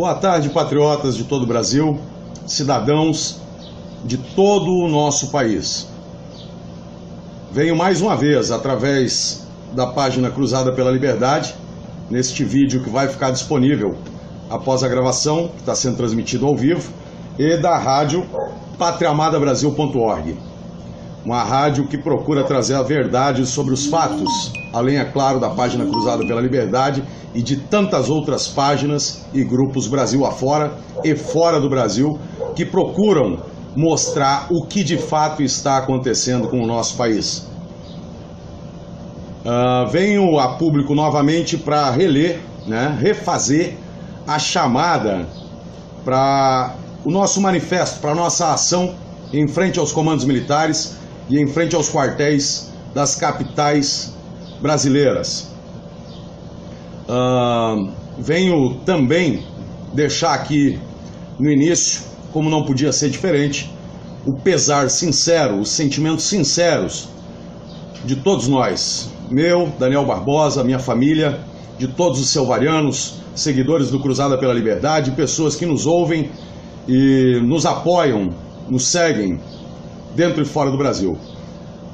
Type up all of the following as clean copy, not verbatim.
Boa tarde, patriotas de todo o Brasil, cidadãos de todo o nosso país. Venho mais uma vez, através da página Cruzada pela Liberdade, neste vídeo que vai ficar disponível após a gravação, que está sendo transmitido ao vivo, e da rádio patriamadabrasil.org. Uma rádio que procura trazer a verdade sobre os fatos, além, é claro, da página Cruzada pela Liberdade e de tantas outras páginas e grupos Brasil afora e fora do Brasil que procuram mostrar o que de fato está acontecendo com o nosso país. Venho a público novamente para reler, refazer a chamada para o nosso manifesto, para a nossa ação em frente aos comandos militares e em frente aos quartéis das capitais brasileiras. Venho também deixar aqui no início, como não podia ser diferente, o pesar sincero, os sentimentos sinceros de todos nós, meu, Daniel Barbosa, minha família, de todos os selvarianos, seguidores do Cruzada pela Liberdade, pessoas que nos ouvem e nos apoiam, nos seguem dentro e fora do Brasil.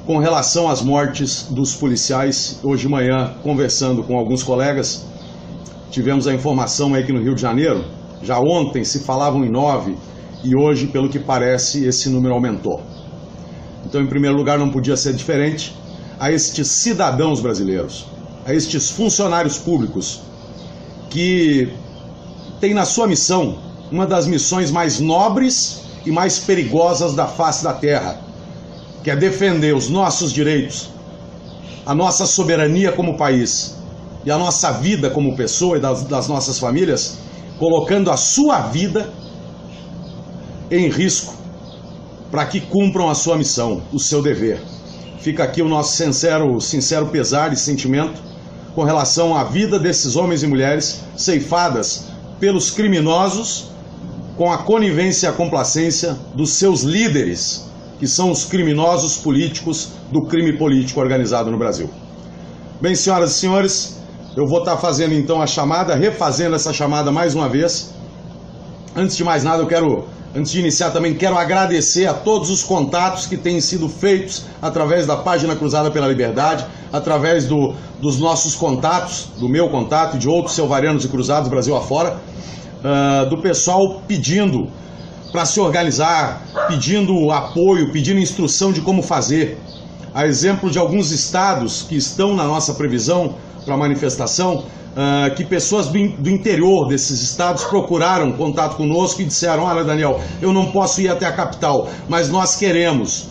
Com relação às mortes dos policiais, hoje de manhã, conversando com alguns colegas, tivemos a informação aí que no Rio de Janeiro, já ontem se falavam em 9 e hoje, pelo que parece, esse número aumentou. Então, em primeiro lugar, não podia ser diferente a estes cidadãos brasileiros, a estes funcionários públicos que têm na sua missão uma das missões mais nobres e mais perigosas da face da terra, que é defender os nossos direitos, a nossa soberania como país e a nossa vida como pessoa e das nossas famílias, colocando a sua vida em risco para que cumpram a sua missão, o seu dever. Fica aqui o nosso sincero pesar e sentimento com relação à vida desses homens e mulheres ceifadas pelos criminosos com a conivência e a complacência dos seus líderes, que são os criminosos políticos do crime político organizado no Brasil. Bem, senhoras e senhores, eu vou estar fazendo então a chamada, refazendo essa chamada mais uma vez. Antes de mais nada, antes de iniciar também, quero agradecer a todos os contatos que têm sido feitos através da página Cruzada pela Liberdade, através dos nossos contatos, do meu contato e de outros selvarianos e cruzados Brasil afora, do pessoal pedindo para se organizar, pedindo apoio, pedindo instrução de como fazer. A exemplo de alguns estados que estão na nossa previsão para a manifestação, que pessoas do interior desses estados procuraram contato conosco e disseram: olha, Daniel, eu não posso ir até a capital, mas nós queremos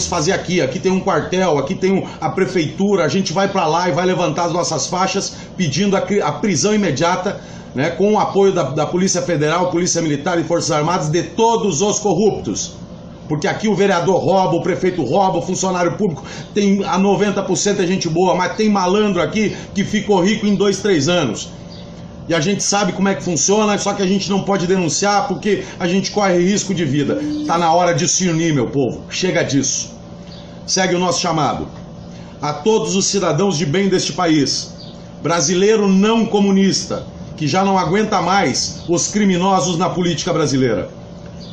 fazer aqui tem um quartel, aqui tem a prefeitura, a gente vai para lá e vai levantar as nossas faixas pedindo a prisão imediata, com o apoio da Polícia Federal, Polícia Militar e Forças Armadas, de todos os corruptos. Porque aqui o vereador rouba, o prefeito rouba, o funcionário público tem a 90% é gente boa, mas tem malandro aqui que ficou rico em 2, 3 anos. E a gente sabe como é que funciona, só que a gente não pode denunciar porque a gente corre risco de vida. Tá na hora de se unir, meu povo. Chega disso. Segue o nosso chamado. A todos os cidadãos de bem deste país, brasileiro não comunista, que já não aguenta mais os criminosos na política brasileira.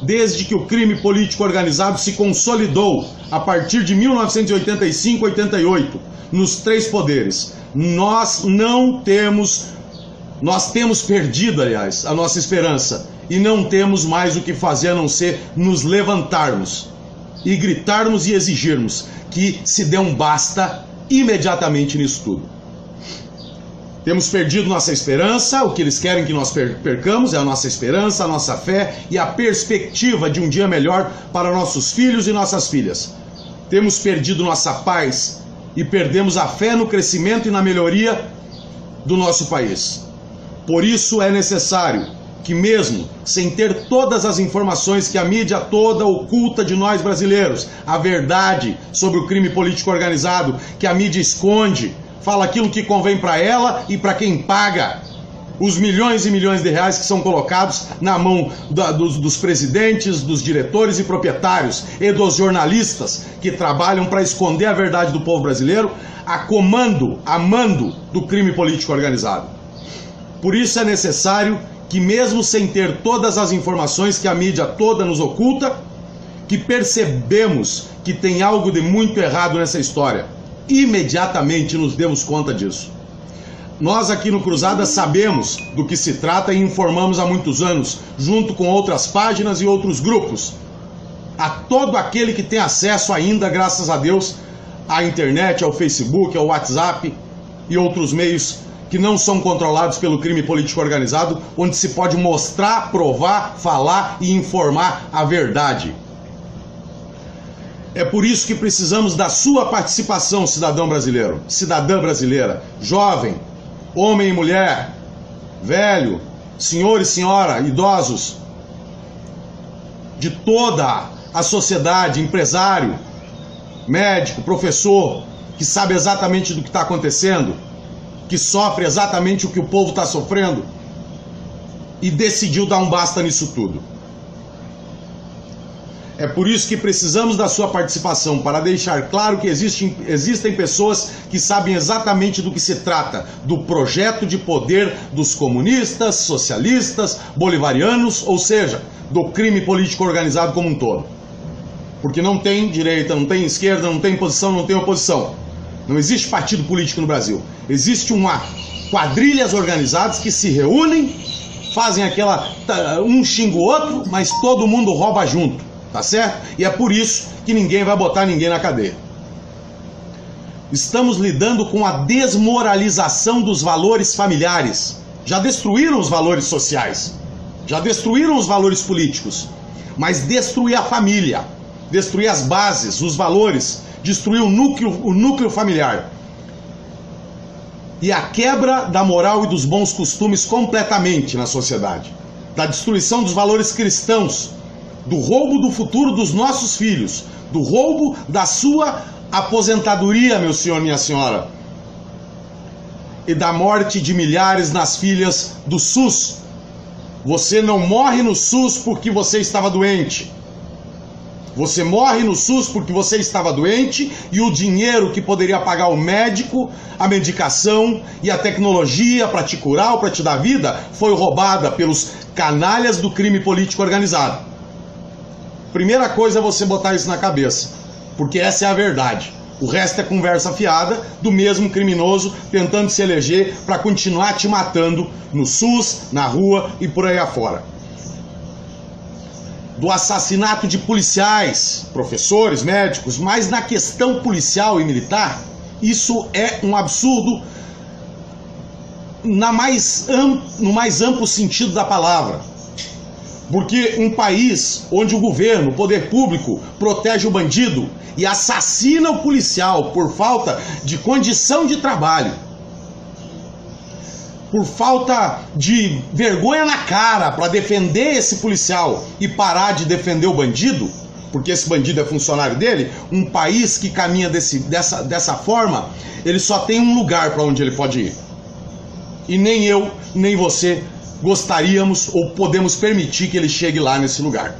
Desde que o crime político organizado se consolidou a partir de 1985-88, nos 3 poderes, nós temos perdido, aliás, a nossa esperança e não temos mais o que fazer a não ser nos levantarmos e gritarmos e exigirmos que se dê um basta imediatamente nisso tudo. Temos perdido nossa esperança, o que eles querem que nós percamos é a nossa esperança, a nossa fé e a perspectiva de um dia melhor para nossos filhos e nossas filhas. Temos perdido nossa paz e perdemos a fé no crescimento e na melhoria do nosso país. Por isso é necessário que, mesmo sem ter todas as informações que a mídia toda oculta de nós brasileiros, a verdade sobre o crime político organizado que a mídia esconde, fala aquilo que convém para ela e para quem paga os milhões e milhões de reais que são colocados na mão dos presidentes, dos diretores e proprietários e dos jornalistas que trabalham para esconder a verdade do povo brasileiro a mando do crime político organizado. Por isso é necessário que mesmo sem ter todas as informações que a mídia toda nos oculta, que percebemos que tem algo de muito errado nessa história. Imediatamente nos demos conta disso. Nós aqui no Cruzada sabemos do que se trata e informamos há muitos anos, junto com outras páginas e outros grupos. A todo aquele que tem acesso ainda, graças a Deus, à internet, ao Facebook, ao WhatsApp e outros meios que não são controlados pelo crime político organizado, onde se pode mostrar, provar, falar e informar a verdade. É por isso que precisamos da sua participação, cidadão brasileiro, cidadã brasileira, jovem, homem e mulher, velho, senhor e senhora, idosos, de toda a sociedade, empresário, médico, professor, que sabe exatamente do que está acontecendo, que sofre exatamente o que o povo está sofrendo e decidiu dar um basta nisso tudo. É por isso que precisamos da sua participação, para deixar claro que existem pessoas que sabem exatamente do que se trata, do projeto de poder dos comunistas, socialistas, bolivarianos, ou seja, do crime político organizado como um todo. Porque não tem direita, não tem esquerda, não tem posição, não tem oposição. Não existe partido político no Brasil. Existe quadrilhas organizadas que se reúnem, fazem um xinga o outro, mas todo mundo rouba junto, tá certo? E é por isso que ninguém vai botar ninguém na cadeia. Estamos lidando com a desmoralização dos valores familiares. Já destruíram os valores sociais, já destruíram os valores políticos, mas destruir a família, destruir as bases, os valores, destruir o núcleo familiar. E a quebra da moral e dos bons costumes completamente na sociedade. Da destruição dos valores cristãos, do roubo do futuro dos nossos filhos, do roubo da sua aposentadoria, meu senhor, minha senhora, e da morte de milhares nas filas do SUS. Você não morre no SUS porque você estava doente. Você morre no SUS porque você estava doente e o dinheiro que poderia pagar o médico, a medicação e a tecnologia para te curar ou para te dar vida foi roubada pelos canalhas do crime político organizado. Primeira coisa é você botar isso na cabeça, porque essa é a verdade. O resto é conversa fiada do mesmo criminoso tentando se eleger para continuar te matando no SUS, na rua e por aí afora. Do assassinato de policiais, professores, médicos, mas na questão policial e militar, isso é um absurdo no mais amplo sentido da palavra. Porque um país onde o governo, o poder público, protege o bandido e assassina o policial por falta de condição de trabalho, por falta de vergonha na cara para defender esse policial e parar de defender o bandido, porque esse bandido é funcionário dele, um país que caminha dessa forma, ele só tem um lugar para onde ele pode ir. E nem eu, nem você gostaríamos ou podemos permitir que ele chegue lá nesse lugar.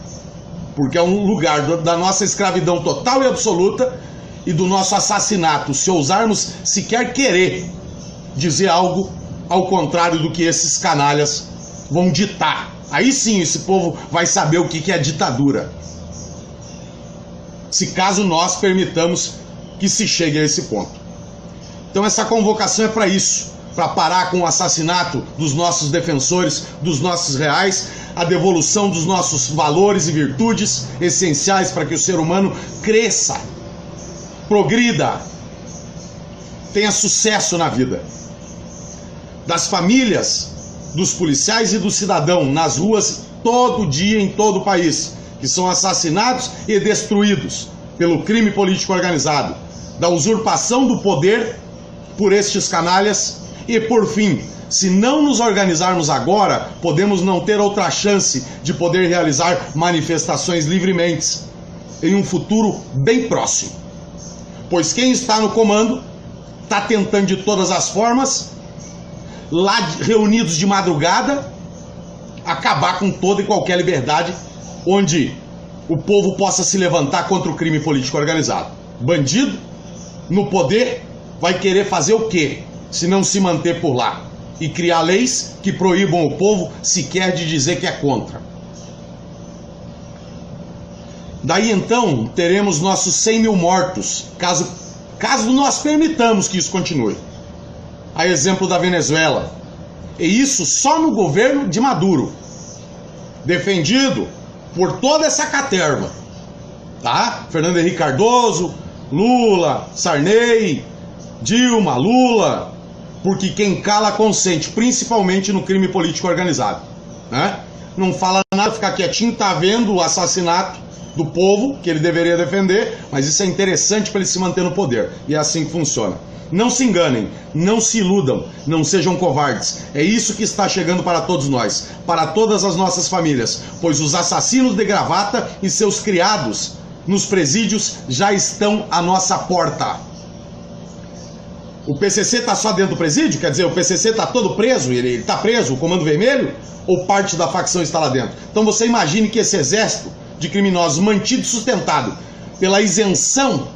Porque é um lugar da nossa escravidão total e absoluta e do nosso assassinato, se ousarmos sequer querer dizer algo ao contrário do que esses canalhas vão ditar. Aí sim esse povo vai saber o que é ditadura. Se caso nós permitamos que se chegue a esse ponto. Então essa convocação é para isso, para parar com o assassinato dos nossos defensores, dos nossos reais, a devolução dos nossos valores e virtudes essenciais para que o ser humano cresça, progrida, tenha sucesso na vida. Das famílias, dos policiais e do cidadão nas ruas todo dia em todo o país, que são assassinados e destruídos pelo crime político organizado, da usurpação do poder por estes canalhas e, por fim, se não nos organizarmos agora, podemos não ter outra chance de poder realizar manifestações livremente em um futuro bem próximo. Pois quem está no comando está tentando de todas as formas, lá reunidos de madrugada, acabar com toda e qualquer liberdade onde o povo possa se levantar contra o crime político organizado. Bandido, no poder, vai querer fazer o quê? Se não se manter por lá. e criar leis que proíbam o povo sequer de dizer que é contra. Daí então teremos nossos 100 mil mortos, caso nós permitamos que isso continue. A exemplo da Venezuela. E isso só no governo de Maduro, defendido por toda essa caterva, tá? Fernando Henrique Cardoso, Lula, Sarney, Dilma, Lula, porque quem cala consente, principalmente no crime político organizado, né? Não fala nada, fica quietinho, tá vendo o assassinato do povo, que ele deveria defender, mas isso é interessante para ele se manter no poder, e é assim que funciona. Não se enganem, não se iludam, não sejam covardes. É isso que está chegando para todos nós, para todas as nossas famílias, pois os assassinos de gravata e seus criados nos presídios já estão à nossa porta. O PCC está só dentro do presídio? Quer dizer, o PCC está todo preso? Ele está preso, o Comando Vermelho? Ou parte da facção está lá dentro? Então você imagine que esse exército de criminosos mantido e sustentado pela isenção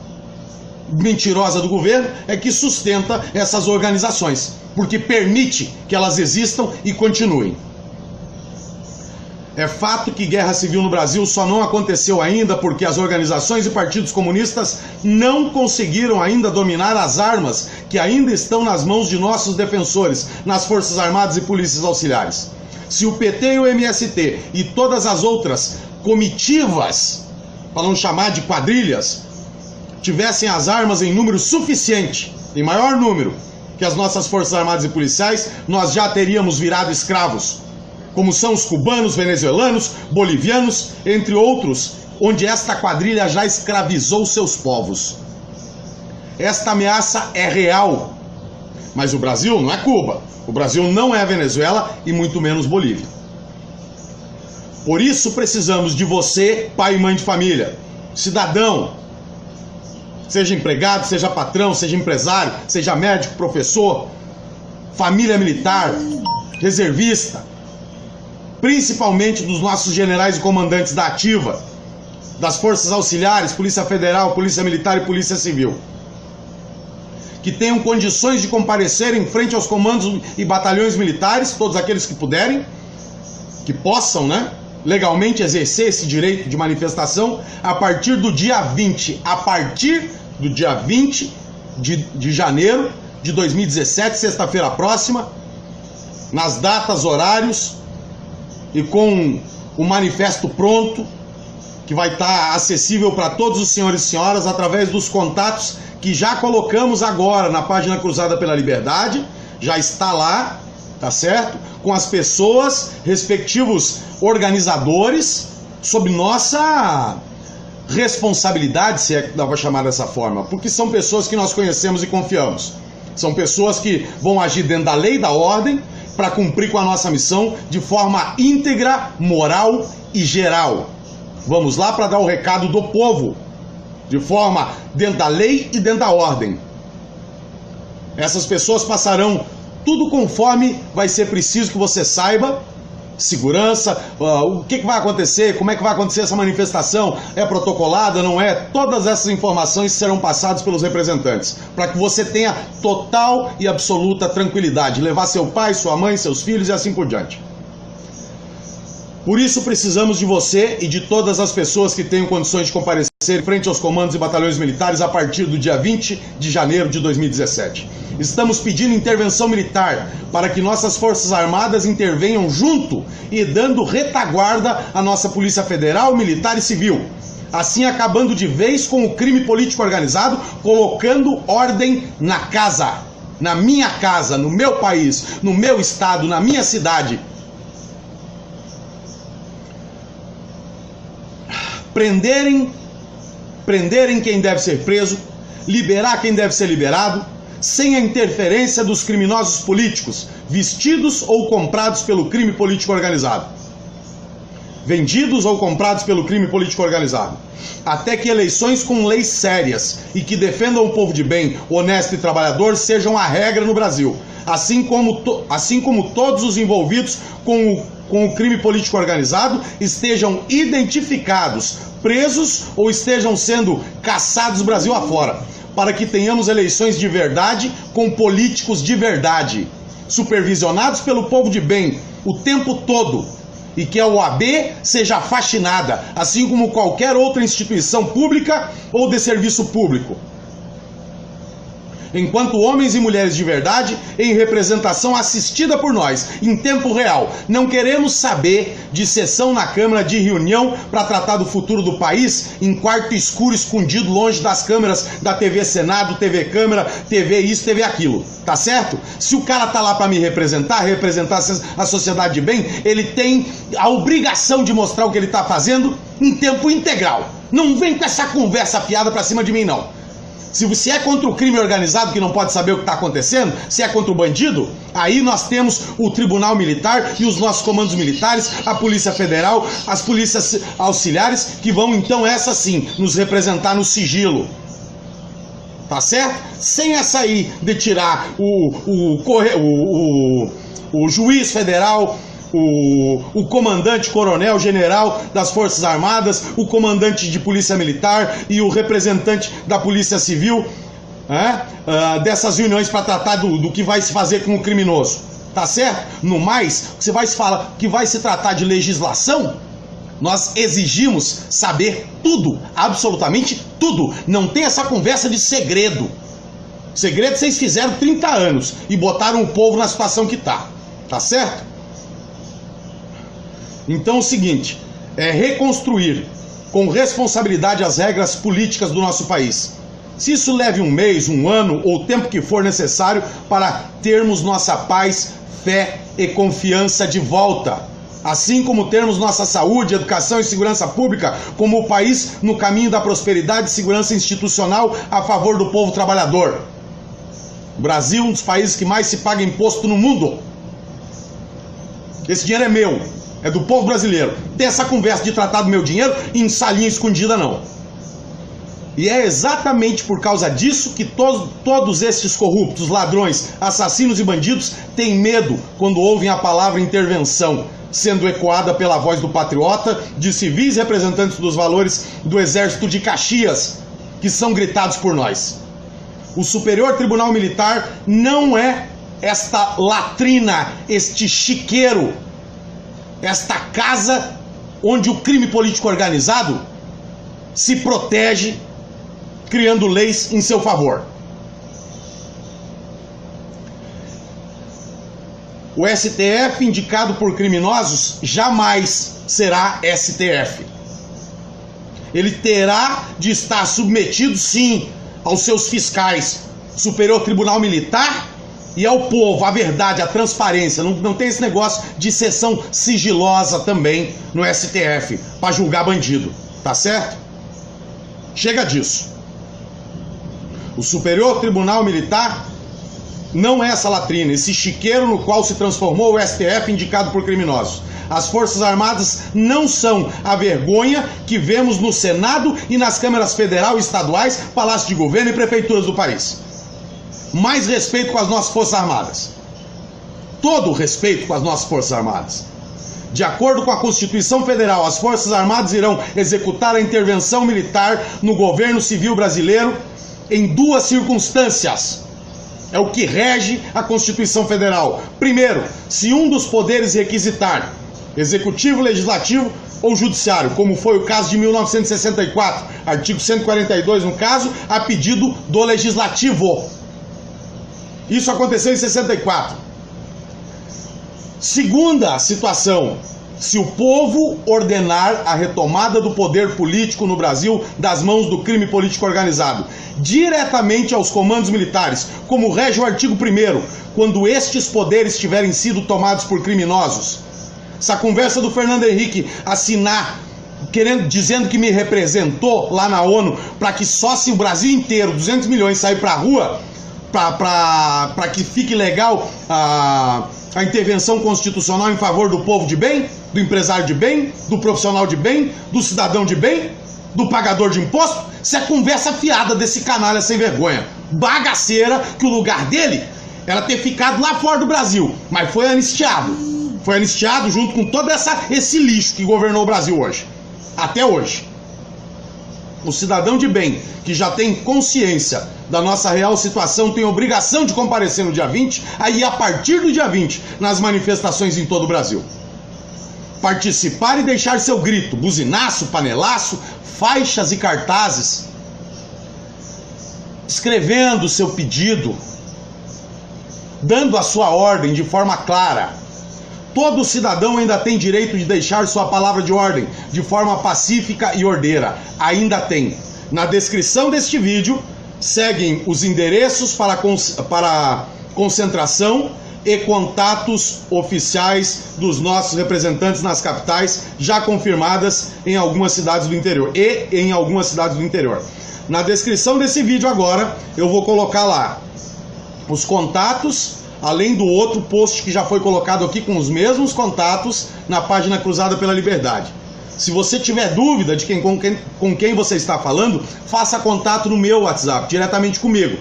mentirosa do governo é que sustenta essas organizações, porque permite que elas existam e continuem. É fato que guerra civil no Brasil só não aconteceu ainda porque as organizações e partidos comunistas não conseguiram ainda dominar as armas que ainda estão nas mãos de nossos defensores, nas Forças Armadas e Polícias Auxiliares. Se o PT e o MST e todas as outras comitivas, para não chamar de quadrilhas, tivessem as armas em número suficiente, em maior número, que as nossas Forças Armadas e Policiais, nós já teríamos virado escravos, como são os cubanos, venezuelanos, bolivianos, entre outros, onde esta quadrilha já escravizou seus povos. Esta ameaça é real, mas o Brasil não é Cuba, o Brasil não é a Venezuela e muito menos Bolívia. Por isso precisamos de você, pai e mãe de família, cidadão, seja empregado, seja patrão, seja empresário, seja médico, professor, família militar, reservista, principalmente dos nossos generais e comandantes da ativa, das forças auxiliares, Polícia Federal, Polícia Militar e Polícia Civil, que tenham condições de comparecer em frente aos comandos e batalhões militares, todos aqueles que puderem, que possam, né, legalmente exercer esse direito de manifestação a partir do dia 20, de janeiro de 2017, sexta-feira próxima, nas datas, horários e com o manifesto pronto, que vai estar acessível para todos os senhores e senhoras através dos contatos que já colocamos agora na página Cruzada pela Liberdade, já está lá, tá certo? Com as pessoas, respectivos organizadores, sob nossa responsabilidade, se é que dá para chamar dessa forma, porque são pessoas que nós conhecemos e confiamos. São pessoas que vão agir dentro da lei e da ordem para cumprir com a nossa missão de forma íntegra, moral e geral. Vamos lá para dar o recado do povo, de forma dentro da lei e dentro da ordem. Essas pessoas passarão tudo conforme vai ser preciso que você saiba. Segurança, o que vai acontecer, como é que vai acontecer essa manifestação, é protocolada, não é? Todas essas informações serão passadas pelos representantes, para que você tenha total e absoluta tranquilidade, levar seu pai, sua mãe, seus filhos e assim por diante. Por isso precisamos de você e de todas as pessoas que tenham condições de comparecer frente aos comandos e batalhões militares a partir do dia 20 de janeiro de 2017. Estamos pedindo intervenção militar para que nossas Forças Armadas intervenham junto e dando retaguarda à nossa Polícia Federal, Militar e Civil. Assim acabando de vez com o crime político organizado, colocando ordem na casa, na minha casa, no meu país, no meu estado, na minha cidade. Prenderem quem deve ser preso, liberar quem deve ser liberado, sem a interferência dos criminosos políticos, vestidos ou comprados pelo crime político organizado. Vendidos ou comprados pelo crime político organizado. Até que eleições com leis sérias e que defendam o povo de bem, honesto e trabalhador sejam a regra no Brasil. Assim como todos os envolvidos com o crime político organizado estejam identificados, presos ou estejam sendo caçados Brasil afora, para que tenhamos eleições de verdade com políticos de verdade, supervisionados pelo povo de bem o tempo todo, e que a OAB seja faxinada, assim como qualquer outra instituição pública ou de serviço público. Enquanto homens e mulheres de verdade, em representação assistida por nós, em tempo real, não queremos saber de sessão na Câmara, de reunião para tratar do futuro do país, em quarto escuro, escondido, longe das câmeras da TV Senado, TV Câmara, TV isso, TV aquilo, tá certo? Se o cara tá lá para me representar a sociedade de bem, ele tem a obrigação de mostrar o que ele tá fazendo em tempo integral. Não vem com essa conversa fiada para cima de mim, não. Se você é contra o crime organizado, que não pode saber o que está acontecendo, se é contra o bandido, aí nós temos o Tribunal Militar e os nossos comandos militares, a Polícia Federal, as polícias auxiliares, que vão então, essa sim, nos representar no sigilo. Tá certo? Sem essa aí de tirar o juiz federal, o comandante coronel general das Forças Armadas, o comandante de polícia militar e o representante da polícia civil, dessas reuniões para tratar do que vai se fazer com o criminoso, tá certo? No mais, que vai se tratar de legislação, nós exigimos saber tudo, absolutamente tudo. Não tem essa conversa de segredo. Segredo vocês fizeram 30 anos e botaram o povo na situação que tá certo? Então o seguinte, é reconstruir com responsabilidade as regras políticas do nosso país. Se isso leve um mês, um ano ou o tempo que for necessário para termos nossa paz, fé e confiança de volta. Assim como termos nossa saúde, educação e segurança pública como o país no caminho da prosperidade e segurança institucional a favor do povo trabalhador. O Brasil é um dos países que mais se paga imposto no mundo. Esse dinheiro é meu. É do povo brasileiro. Tem essa conversa de tratar do meu dinheiro em salinha escondida, não. E é exatamente por causa disso que todos esses corruptos, ladrões, assassinos e bandidos têm medo quando ouvem a palavra intervenção, sendo ecoada pela voz do patriota, de civis representantes dos valores do Exército de Caxias, que são gritados por nós. O Superior Tribunal Militar não é esta latrina, este chiqueiro, esta casa onde o crime político organizado se protege criando leis em seu favor. O STF, indicado por criminosos, jamais será STF. Ele terá de estar submetido, sim, aos seus fiscais, Superior Tribunal Militar, e ao povo, a verdade, a transparência. Não tem esse negócio de sessão sigilosa também no STF para julgar bandido, tá certo? Chega disso. O Superior Tribunal Militar não é essa latrina, esse chiqueiro no qual se transformou o STF indicado por criminosos. As Forças Armadas não são a vergonha que vemos no Senado e nas câmaras federal e estaduais, palácio de governo e prefeituras do país. Mais respeito com as nossas Forças Armadas. Todo respeito com as nossas Forças Armadas. De acordo com a Constituição Federal, as Forças Armadas irão executar a intervenção militar no governo civil brasileiro em duas circunstâncias. É o que rege a Constituição Federal. Primeiro, se um dos poderes requisitar, executivo, legislativo ou judiciário, como foi o caso de 1964, artigo 142 no caso, a pedido do legislativo. Isso aconteceu em 64. Segunda situação, se o povo ordenar a retomada do poder político no Brasil das mãos do crime político organizado, diretamente aos comandos militares, como rege o artigo 1º, quando estes poderes tiverem sido tomados por criminosos. Essa conversa do Fernando Henrique assinar, dizendo que me representou lá na ONU, para que só se o Brasil inteiro, 200 milhões, sair para a rua, para que fique legal a intervenção constitucional em favor do povo de bem, do empresário de bem, do profissional de bem, do cidadão de bem, do pagador de imposto. Isso é conversa fiada desse canalha sem vergonha, bagaceira, que o lugar dele era ter ficado lá fora do Brasil, mas foi anistiado. Foi anistiado junto com todo esse lixo que governou o Brasil hoje, até hoje. O cidadão de bem, que já tem consciência da nossa real situação, tem obrigação de comparecer no dia 20, aí a partir do dia 20, nas manifestações em todo o Brasil. Participar e deixar seu grito, buzinaço, panelaço, faixas e cartazes, escrevendo seu pedido, dando a sua ordem de forma clara. Todo cidadão ainda tem direito de deixar sua palavra de ordem de forma pacífica e ordeira. Ainda tem. Na descrição deste vídeo, seguem os endereços para concentração e contatos oficiais dos nossos representantes nas capitais, já confirmadas em algumas cidades do interior. Na descrição desse vídeo agora, eu vou colocar lá os contatos, além do outro post que já foi colocado aqui com os mesmos contatos na página Cruzada pela Liberdade. Se você tiver dúvida de com quem você está falando, faça contato no meu WhatsApp, diretamente comigo.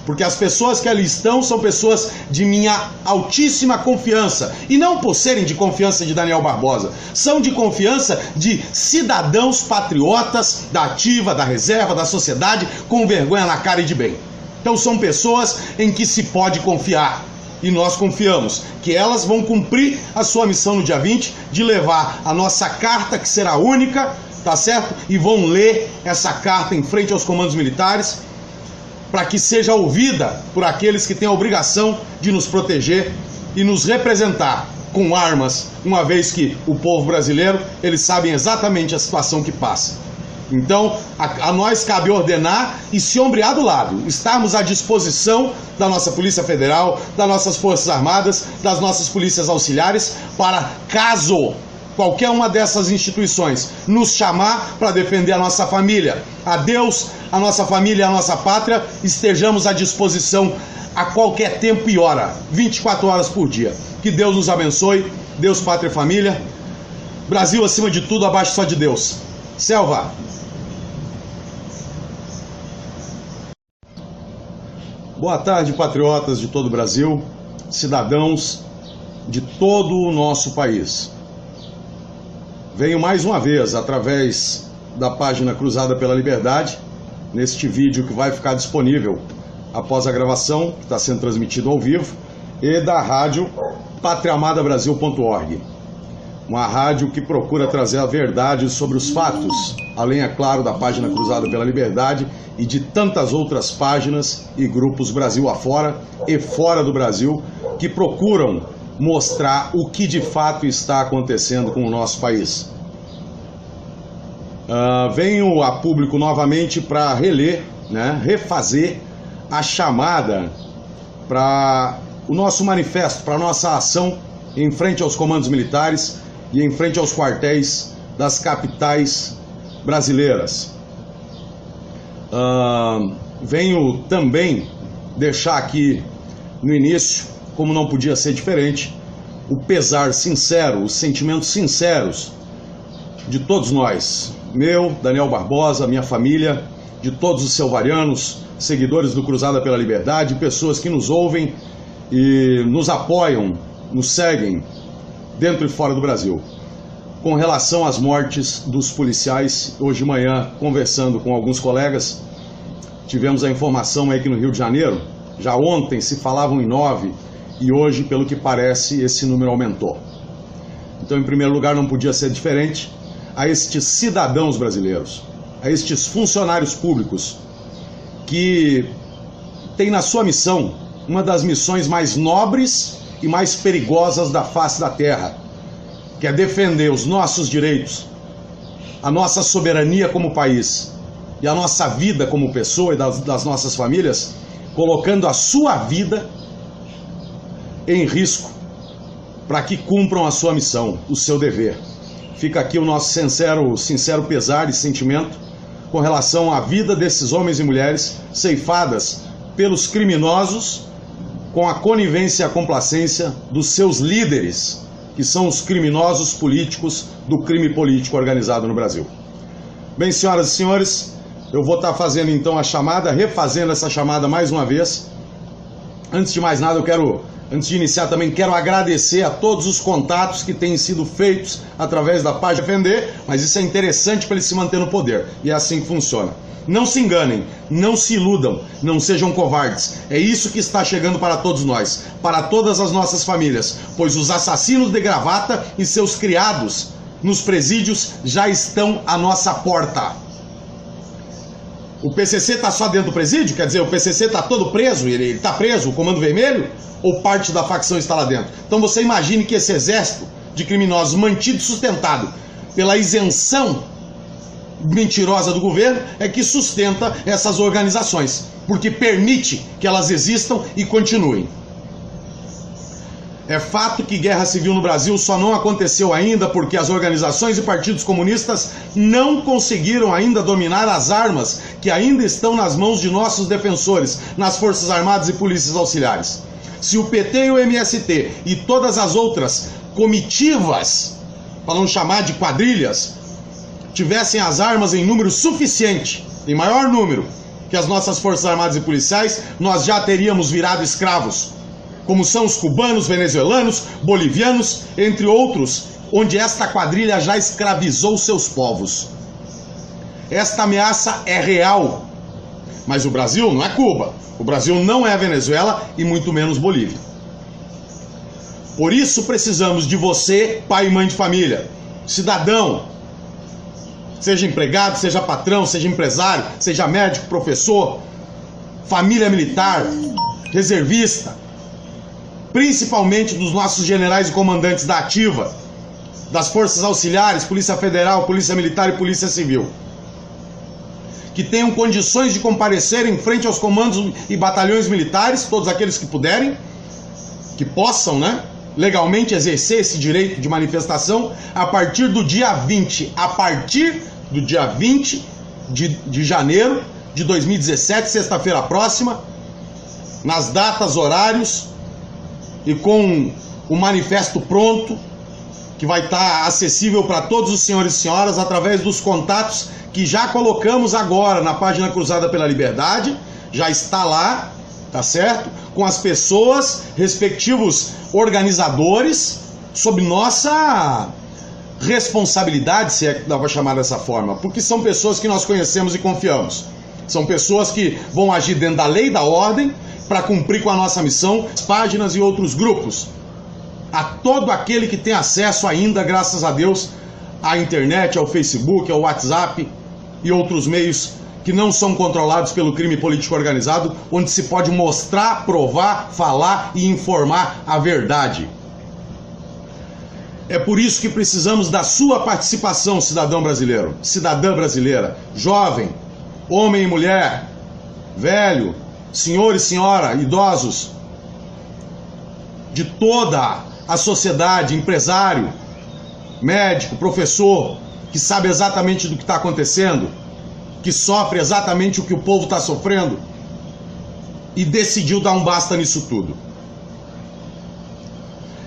Porque as pessoas que ali estão são pessoas de minha altíssima confiança. E não por serem de confiança de Daniel Barbosa. São de confiança de cidadãos patriotas da ativa, da reserva, da sociedade, com vergonha na cara e de bem. Então são pessoas em que se pode confiar. E nós confiamos que elas vão cumprir a sua missão no dia 20 de levar a nossa carta, que será única, tá certo? E vão ler essa carta em frente aos comandos militares, para que seja ouvida por aqueles que têm a obrigação de nos proteger e nos representar com armas, uma vez que o povo brasileiro, eles sabem exatamente a situação que passa. Então, a nós cabe ordenar e se ombrear do lado, estarmos à disposição da nossa Polícia Federal, das nossas Forças Armadas, das nossas polícias auxiliares, para caso qualquer uma dessas instituições nos chamar para defender a nossa família, a Deus, a nossa família e a nossa pátria, estejamos à disposição a qualquer tempo e hora, 24 horas por dia. Que Deus nos abençoe, Deus, pátria e família. Brasil acima de tudo, abaixo só de Deus. Selva. Boa tarde, patriotas de todo o Brasil, cidadãos de todo o nosso país. Venho mais uma vez, através da página Cruzada pela Liberdade, neste vídeo que vai ficar disponível após a gravação, que está sendo transmitido ao vivo, e da rádio patriamadabrasil.org. Uma rádio que procura trazer a verdade sobre os fatos, além, é claro, da página Cruzada pela Liberdade e de tantas outras páginas e grupos Brasil afora e fora do Brasil que procuram mostrar o que de fato está acontecendo com o nosso país. Venho a público novamente para reler, refazer a chamada para o nosso manifesto, para a nossa ação em frente aos comandos militares e em frente aos quartéis das capitais brasileiras. Venho também deixar aqui no início, como não podia ser diferente, o pesar sincero, os sentimentos sinceros de todos nós, meu, Daniel Barbosa, minha família, de todos os selvarianos, seguidores do Cruzada pela Liberdade, pessoas que nos ouvem e nos apoiam, nos seguem dentro e fora do Brasil. Com relação às mortes dos policiais, hoje de manhã, conversando com alguns colegas, tivemos a informação aí que no Rio de Janeiro, já ontem se falavam em 9 e hoje, pelo que parece, esse número aumentou. Então, em primeiro lugar, não podia ser diferente a estes cidadãos brasileiros, a estes funcionários públicos que têm na sua missão uma das missões mais nobres e mais perigosas da face da terra, que é defender os nossos direitos, a nossa soberania como país e a nossa vida como pessoa e das nossas famílias, colocando a sua vida em risco para que cumpram a sua missão, o seu dever. Fica aqui o nosso sincero pesar e sentimento com relação à vida desses homens e mulheres ceifadas pelos criminosos com a conivência e a complacência dos seus líderes, que são os criminosos políticos do crime político organizado no Brasil. Bem, senhoras e senhores, eu vou estar fazendo então a chamada, refazendo essa chamada mais uma vez. Antes de mais nada, eu quero Antes de iniciar, também quero agradecer a todos os contatos que têm sido feitos através da página Defender, mas isso é interessante para ele se manter no poder, e é assim que funciona. Não se enganem, não se iludam, não sejam covardes. É isso que está chegando para todos nós, para todas as nossas famílias, pois os assassinos de gravata e seus criados nos presídios já estão à nossa porta. O PCC está só dentro do presídio? Quer dizer, o PCC está todo preso? Ele está preso, o Comando Vermelho? Ou parte da facção está lá dentro? Então você imagine que esse exército de criminosos mantido e sustentado pela isenção mentirosa do governo é que sustenta essas organizações, porque permite que elas existam e continuem. É fato que guerra civil no Brasil só não aconteceu ainda porque as organizações e partidos comunistas não conseguiram ainda dominar as armas que ainda estão nas mãos de nossos defensores, nas Forças Armadas e Polícias Auxiliares. Se o PT e o MST e todas as outras comitivas, para não chamar de quadrilhas, tivessem as armas em número suficiente, em maior número, que as nossas Forças Armadas e Policiais, nós já teríamos virado escravos, como são os cubanos, venezuelanos, bolivianos, entre outros, onde esta quadrilha já escravizou seus povos. Esta ameaça é real, mas o Brasil não é Cuba, o Brasil não é a Venezuela e muito menos Bolívia. Por isso precisamos de você, pai e mãe de família, cidadão, seja empregado, seja patrão, seja empresário, seja médico, professor, família militar, reservista, principalmente dos nossos generais e comandantes da ativa, das forças auxiliares, Polícia Federal, Polícia Militar e Polícia Civil, que tenham condições de comparecer em frente aos comandos e batalhões militares, todos aqueles que puderem, que possam, né, legalmente exercer esse direito de manifestação a partir do dia 20, de janeiro de 2017, sexta-feira próxima, nas datas, horários e com o manifesto pronto, que vai estar acessível para todos os senhores e senhoras através dos contatos que já colocamos agora na página Cruzada pela Liberdade, já está lá, tá certo? Com as pessoas, respectivos organizadores, sob nossa responsabilidade, se é que dá para chamar dessa forma, porque são pessoas que nós conhecemos e confiamos. São pessoas que vão agir dentro da lei e da ordem para cumprir com a nossa missão, páginas e outros grupos. A todo aquele que tem acesso ainda, graças a Deus, à internet, ao Facebook, ao WhatsApp e outros meios que não são controlados pelo crime político organizado, onde se pode mostrar, provar, falar e informar a verdade. É por isso que precisamos da sua participação, cidadão brasileiro, cidadã brasileira, jovem, homem e mulher, velho, senhor e senhora, idosos, de toda a sociedade, empresário, médico, professor, que sabe exatamente do que está acontecendo, que sofre exatamente o que o povo está sofrendo e decidiu dar um basta nisso tudo.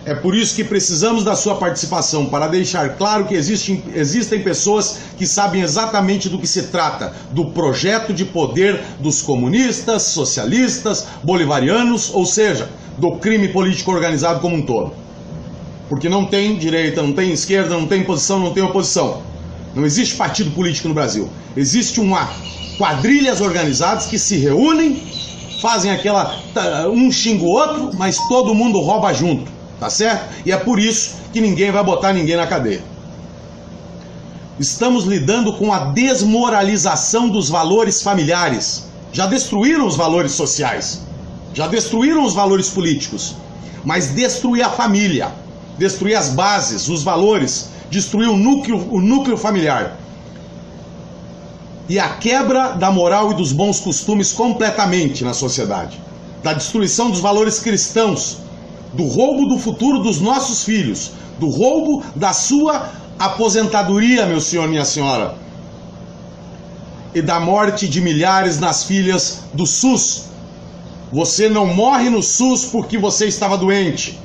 É por isso que precisamos da sua participação, para deixar claro que existem pessoas que sabem exatamente do que se trata, do projeto de poder dos comunistas, socialistas, bolivarianos, ou seja, do crime político organizado como um todo. Porque não tem direita, não tem esquerda, não tem posição, não tem oposição. Não existe partido político no Brasil. Existe quadrilhas organizadas que se reúnem, fazem um xinga o outro, mas todo mundo rouba junto, tá certo? E é por isso que ninguém vai botar ninguém na cadeia. Estamos lidando com a desmoralização dos valores familiares. Já destruíram os valores sociais, já destruíram os valores políticos, mas destruir a família, destruir as bases, os valores, destruir o núcleo familiar. E a quebra da moral e dos bons costumes completamente na sociedade. Da destruição dos valores cristãos, do roubo do futuro dos nossos filhos, do roubo da sua aposentadoria, meu senhor e minha senhora, e da morte de milhares nas filas do SUS. Você não morre no SUS porque você estava doente.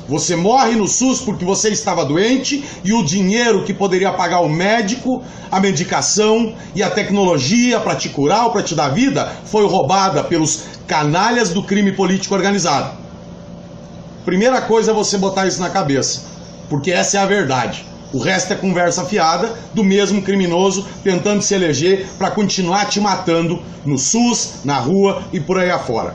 Você morre no SUS porque você estava doente e o dinheiro que poderia pagar o médico, a medicação e a tecnologia para te curar ou para te dar vida foi roubada pelos canalhas do crime político organizado. Primeira coisa é você botar isso na cabeça, porque essa é a verdade. O resto é conversa fiada do mesmo criminoso tentando se eleger para continuar te matando no SUS, na rua e por aí afora.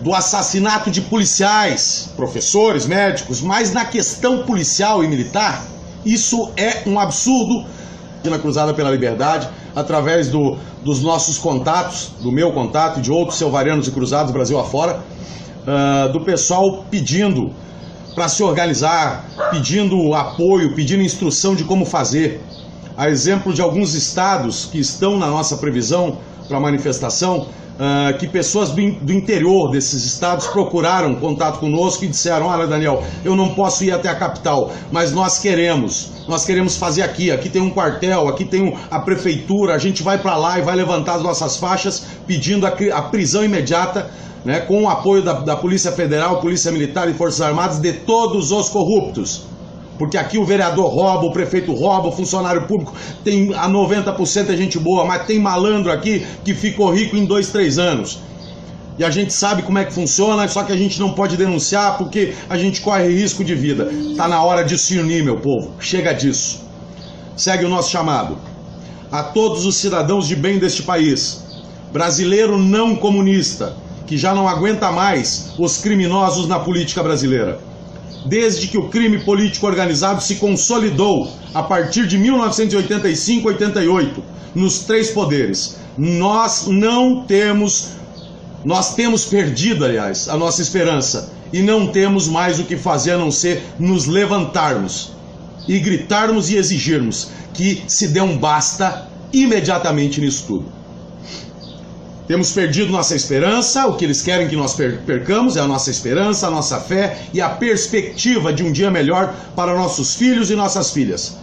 Do assassinato de policiais, professores, médicos, mas na questão policial e militar, isso é um absurdo. Na Cruzada pela Liberdade, através dos nossos contatos, do meu contato e de outros selvarianos e cruzados Brasil afora, do pessoal pedindo para se organizar, pedindo apoio, pedindo instrução de como fazer. A exemplo de alguns estados que estão na nossa previsão para manifestação, que pessoas do interior desses estados procuraram contato conosco e disseram: olha, Daniel, eu não posso ir até a capital, mas nós queremos fazer aqui tem um quartel, aqui tem a prefeitura, a gente vai para lá e vai levantar as nossas faixas pedindo a prisão imediata, né, com o apoio da Polícia Federal, Polícia Militar e Forças Armadas, de todos os corruptos. Porque aqui o vereador rouba, o prefeito rouba, o funcionário público tem a 90% é gente boa, mas tem malandro aqui que ficou rico em 2, 3 anos. E a gente sabe como é que funciona, só que a gente não pode denunciar porque a gente corre risco de vida. Tá na hora de se unir, meu povo. Chega disso. Segue o nosso chamado. A todos os cidadãos de bem deste país, brasileiro não comunista, que já não aguenta mais os criminosos na política brasileira. Desde que o crime político organizado se consolidou a partir de 1985-88 nos 3 poderes, nós temos perdido, aliás, a nossa esperança e não temos mais o que fazer a não ser nos levantarmos e gritarmos e exigirmos que se dê um basta imediatamente nisso tudo. Temos perdido nossa esperança, o que eles querem que nós percamos é a nossa esperança, a nossa fé e a perspectiva de um dia melhor para nossos filhos e nossas filhas.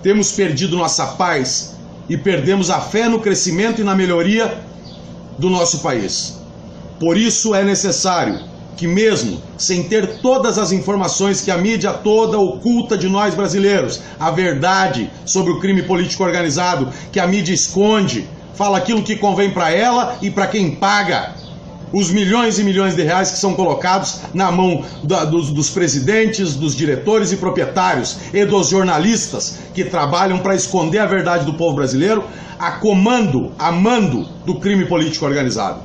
Temos perdido nossa paz e perdemos a fé no crescimento e na melhoria do nosso país. Por isso é necessário que, mesmo sem ter todas as informações que a mídia toda oculta de nós brasileiros, a verdade sobre o crime político organizado que a mídia esconde, fala aquilo que convém para ela e para quem paga os milhões e milhões de reais que são colocados na mão dos presidentes, dos diretores e proprietários e dos jornalistas que trabalham para esconder a verdade do povo brasileiro a mando do crime político organizado.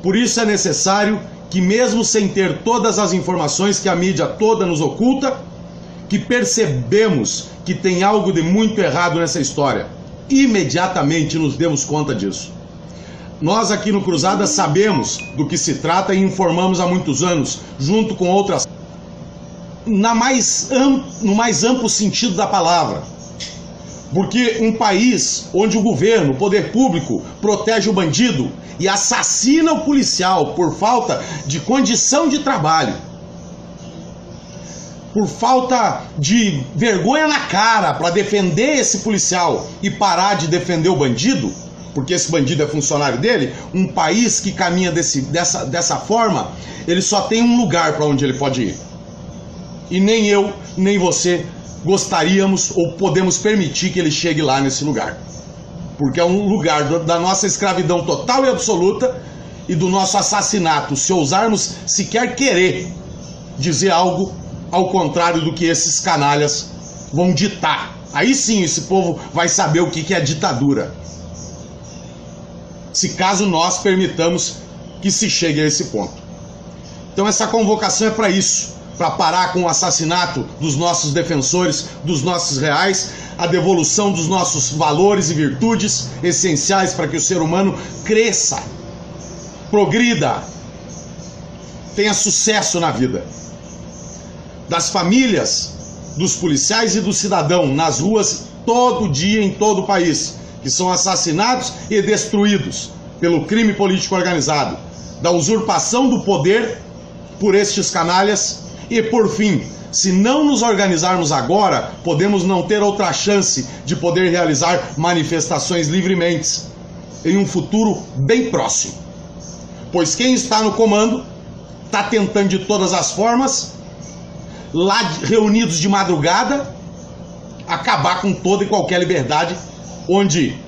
Por isso é necessário que, mesmo sem ter todas as informações que a mídia toda nos oculta, que percebemos que tem algo de muito errado nessa história. Imediatamente nos demos conta disso. Nós aqui no Cruzada sabemos do que se trata e informamos há muitos anos, junto com outras, no mais amplo sentido da palavra. Porque um país onde o governo, o poder público, protege o bandido e assassina o policial por falta de condição de trabalho, por falta de vergonha na cara para defender esse policial e parar de defender o bandido, porque esse bandido é funcionário dele, um país que caminha dessa forma, ele só tem um lugar para onde ele pode ir. E nem eu, nem você gostaríamos ou podemos permitir que ele chegue lá nesse lugar. Porque é um lugar da nossa escravidão total e absoluta e do nosso assassinato, se ousarmos sequer querer dizer algo ao contrário do que esses canalhas vão ditar. Aí sim esse povo vai saber o que é ditadura. Se caso nós permitamos que se chegue a esse ponto. Então essa convocação é para isso, para parar com o assassinato dos nossos defensores, dos nossos reais, a devolução dos nossos valores e virtudes essenciais para que o ser humano cresça, progrida, tenha sucesso na vida. Das famílias, dos policiais e do cidadão nas ruas todo dia em todo o país, que são assassinados e destruídos pelo crime político organizado, da usurpação do poder por estes canalhas e, por fim, se não nos organizarmos agora, podemos não ter outra chance de poder realizar manifestações livremente em um futuro bem próximo. Pois quem está no comando está tentando de todas as formas, lá reunidos de madrugada, acabar com toda e qualquer liberdade onde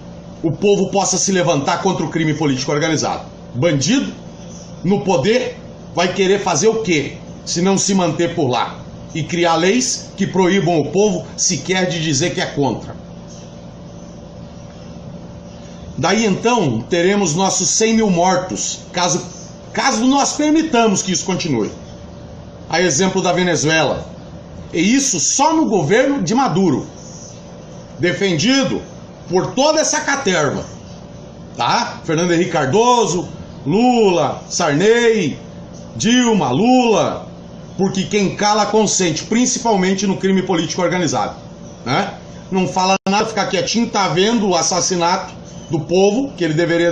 o povo possa se levantar contra o crime político organizado. Bandido no poder vai querer fazer o quê? Se não se manter por lá e criar leis que proíbam o povo sequer de dizer que é contra. Daí então teremos nossos 100 mil mortos, caso nós permitamos que isso continue. A exemplo da Venezuela. E isso só no governo de Maduro, defendido por toda essa caterva, tá? Fernando Henrique Cardoso, Lula, Sarney, Dilma, Lula, porque quem cala consente, principalmente no crime político organizado, né? Não fala nada, fica quietinho, tá vendo o assassinato do povo que ele deveria